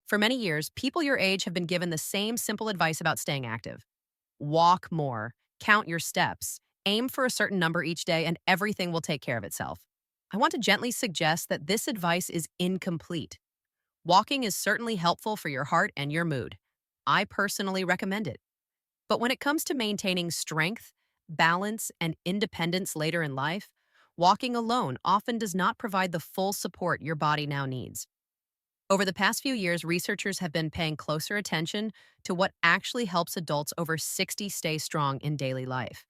For many years, people your age have been given the same simple advice about staying active. Walk more, count your steps, aim for a certain number each day, and everything will take care of itself. I want to gently suggest that this advice is incomplete. Walking is certainly helpful for your heart and your mood. I personally recommend it. But when it comes to maintaining strength, balance, and independence later in life, walking alone often does not provide the full support your body now needs. Over the past few years, researchers have been paying closer attention to what actually helps adults over 60 stay strong in daily life.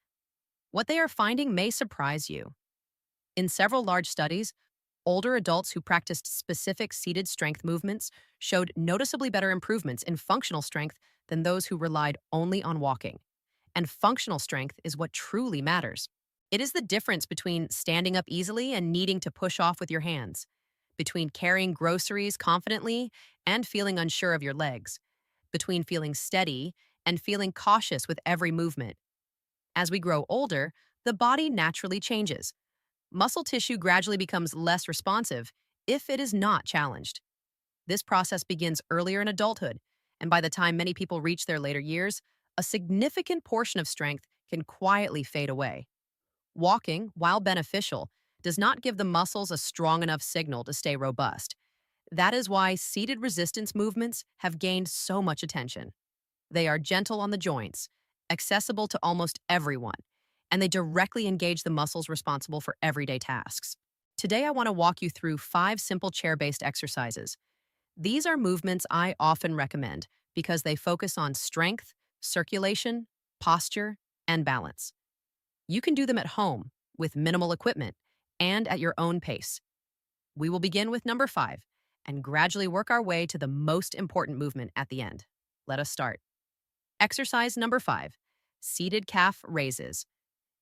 What they are finding may surprise you. In several large studies, older adults who practiced specific seated strength movements showed noticeably better improvements in functional strength than those who relied only on walking. And functional strength is what truly matters. It is the difference between standing up easily and needing to push off with your hands, between carrying groceries confidently and feeling unsure of your legs, between feeling steady and feeling cautious with every movement. As we grow older, the body naturally changes. Muscle tissue gradually becomes less responsive if it is not challenged. This process begins earlier in adulthood, and by the time many people reach their later years, a significant portion of strength can quietly fade away. Walking, while beneficial, does not give the muscles a strong enough signal to stay robust. That is why seated resistance movements have gained so much attention. They are gentle on the joints, accessible to almost everyone, and they directly engage the muscles responsible for everyday tasks. Today, I want to walk you through 5 simple chair-based exercises. These are movements I often recommend because they focus on strength, circulation, posture, and balance. You can do them at home with minimal equipment and at your own pace. We will begin with number 5 and gradually work our way to the most important movement at the end. Let us start. Exercise number 5, seated calf raises.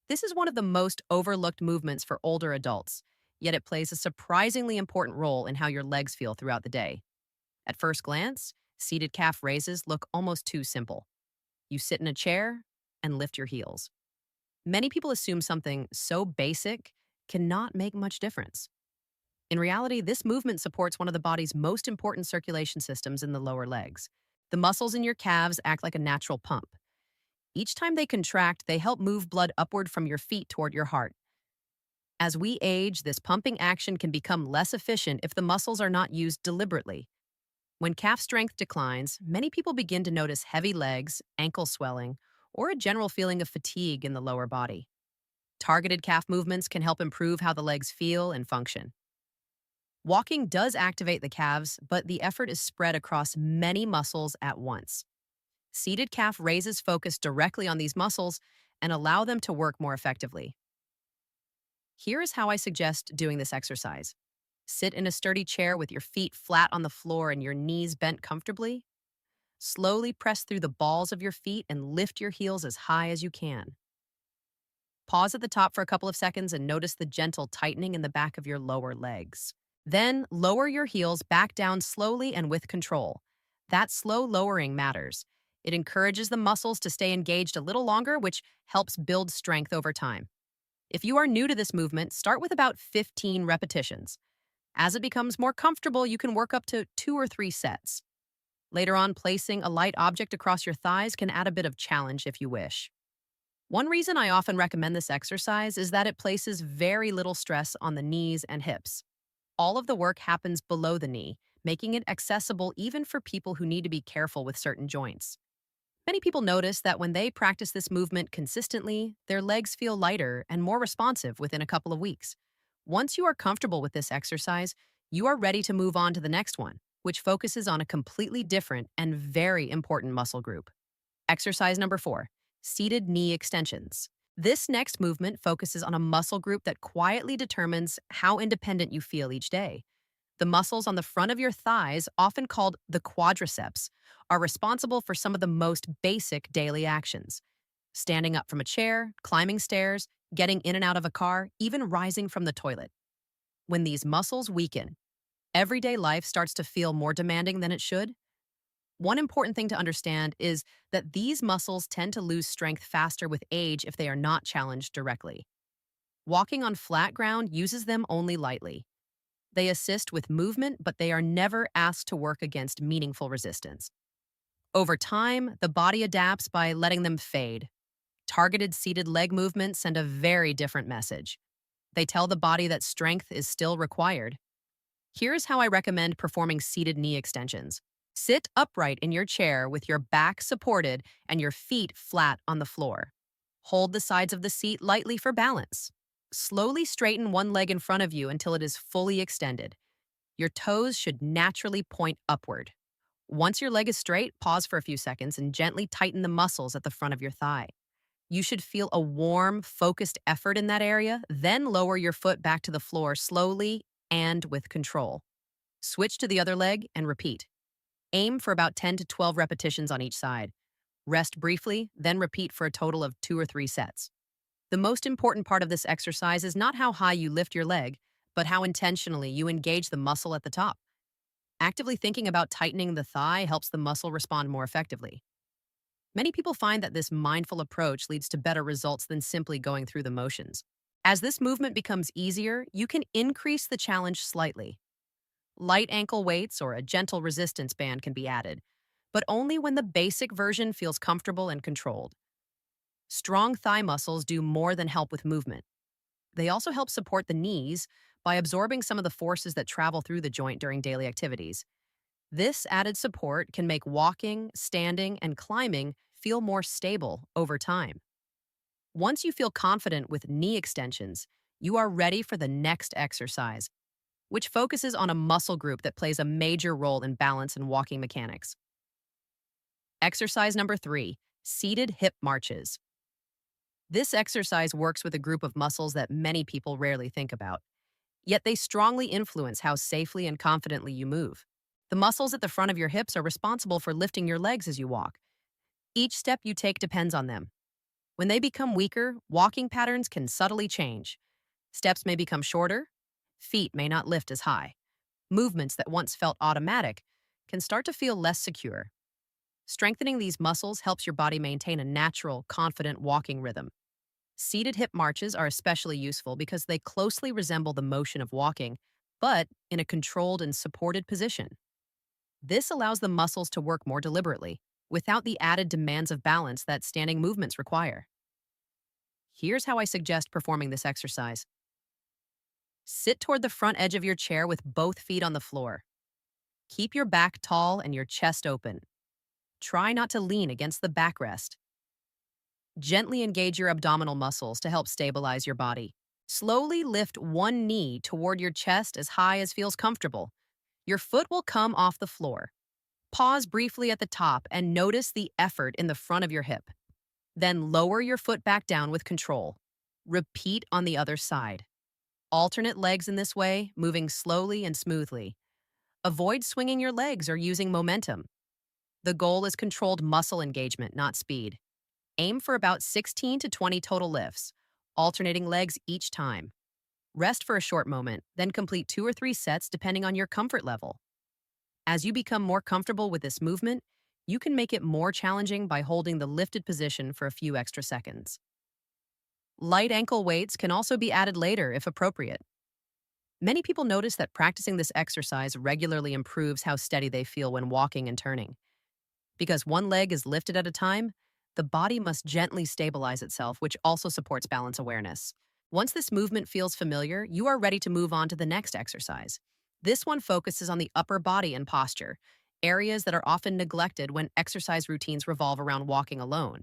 This is one of the most overlooked movements for older adults, yet it plays a surprisingly important role in how your legs feel throughout the day. At first glance, seated calf raises look almost too simple. You sit in a chair and lift your heels. Many people assume something so basic cannot make much difference. In reality, this movement supports one of the body's most important circulation systems in the lower legs. The muscles in your calves act like a natural pump. Each time they contract, they help move blood upward from your feet toward your heart. As we age, this pumping action can become less efficient if the muscles are not used deliberately. When calf strength declines, many people begin to notice heavy legs, ankle swelling, or a general feeling of fatigue in the lower body. Targeted calf movements can help improve how the legs feel and function. Walking does activate the calves, but the effort is spread across many muscles at once. Seated calf raises focus directly on these muscles and allow them to work more effectively. Here is how I suggest doing this exercise. Sit in a sturdy chair with your feet flat on the floor and your knees bent comfortably. Slowly press through the balls of your feet and lift your heels as high as you can. Pause at the top for a couple of seconds and notice the gentle tightening in the back of your lower legs. Then lower your heels back down slowly and with control. That slow lowering matters. It encourages the muscles to stay engaged a little longer, which helps build strength over time. If you are new to this movement, start with about 15 repetitions. As it becomes more comfortable, you can work up to 2 or 3 sets. Later on, placing a light object across your thighs can add a bit of challenge if you wish. One reason I often recommend this exercise is that it places very little stress on the knees and hips. All of the work happens below the knee, making it accessible even for people who need to be careful with certain joints. Many people notice that when they practice this movement consistently, their legs feel lighter and more responsive within a couple of weeks. Once you are comfortable with this exercise, you are ready to move on to the next one, which focuses on a completely different and very important muscle group. Exercise number 4, seated knee extensions. This next movement focuses on a muscle group that quietly determines how independent you feel each day. The muscles on the front of your thighs, often called the quadriceps, are responsible for some of the most basic daily actions. Standing up from a chair, climbing stairs, getting in and out of a car, even rising from the toilet. When these muscles weaken, everyday life starts to feel more demanding than it should. One important thing to understand is that these muscles tend to lose strength faster with age if they are not challenged directly. Walking on flat ground uses them only lightly. They assist with movement, but they are never asked to work against meaningful resistance. Over time, the body adapts by letting them fade. Targeted seated leg movements send a very different message. They tell the body that strength is still required. Here's how I recommend performing seated knee extensions. Sit upright in your chair with your back supported and your feet flat on the floor. Hold the sides of the seat lightly for balance. Slowly straighten one leg in front of you until it is fully extended. Your toes should naturally point upward. Once your leg is straight, pause for a few seconds and gently tighten the muscles at the front of your thigh. You should feel a warm, focused effort in that area, then lower your foot back to the floor slowly and with control. Switch to the other leg and repeat. Aim for about 10 to 12 repetitions on each side. Rest briefly, then repeat for a total of 2 or 3 sets. The most important part of this exercise is not how high you lift your leg, but how intentionally you engage the muscle at the top. Actively thinking about tightening the thigh helps the muscle respond more effectively. Many people find that this mindful approach leads to better results than simply going through the motions. As this movement becomes easier, you can increase the challenge slightly. Light ankle weights or a gentle resistance band can be added, but only when the basic version feels comfortable and controlled. Strong thigh muscles do more than help with movement. They also help support the knees by absorbing some of the forces that travel through the joint during daily activities. This added support can make walking, standing, and climbing feel more stable over time. Once you feel confident with knee extensions, you are ready for the next exercise, which focuses on a muscle group that plays a major role in balance and walking mechanics. Exercise number 3, seated hip marches. This exercise works with a group of muscles that many people rarely think about, yet they strongly influence how safely and confidently you move. The muscles at the front of your hips are responsible for lifting your legs as you walk. Each step you take depends on them. When they become weaker, walking patterns can subtly change. Steps may become shorter, feet may not lift as high. Movements that once felt automatic can start to feel less secure. Strengthening these muscles helps your body maintain a natural, confident walking rhythm. Seated hip marches are especially useful because they closely resemble the motion of walking, but in a controlled and supported position. This allows the muscles to work more deliberately, without the added demands of balance that standing movements require. Here's how I suggest performing this exercise. Sit toward the front edge of your chair with both feet on the floor. Keep your back tall and your chest open. Try not to lean against the backrest. Gently engage your abdominal muscles to help stabilize your body. Slowly lift one knee toward your chest as high as feels comfortable. Your foot will come off the floor. Pause briefly at the top and notice the effort in the front of your hip. Then lower your foot back down with control. Repeat on the other side. Alternate legs in this way, moving slowly and smoothly. Avoid swinging your legs or using momentum. The goal is controlled muscle engagement, not speed. Aim for about 16 to 20 total lifts, alternating legs each time. Rest for a short moment, then complete 2 or 3 sets depending on your comfort level. As you become more comfortable with this movement, you can make it more challenging by holding the lifted position for a few extra seconds. Light ankle weights can also be added later if appropriate. Many people notice that practicing this exercise regularly improves how steady they feel when walking and turning. Because one leg is lifted at a time, the body must gently stabilize itself, which also supports balance awareness. Once this movement feels familiar, you are ready to move on to the next exercise. This one focuses on the upper body and posture, areas that are often neglected when exercise routines revolve around walking alone.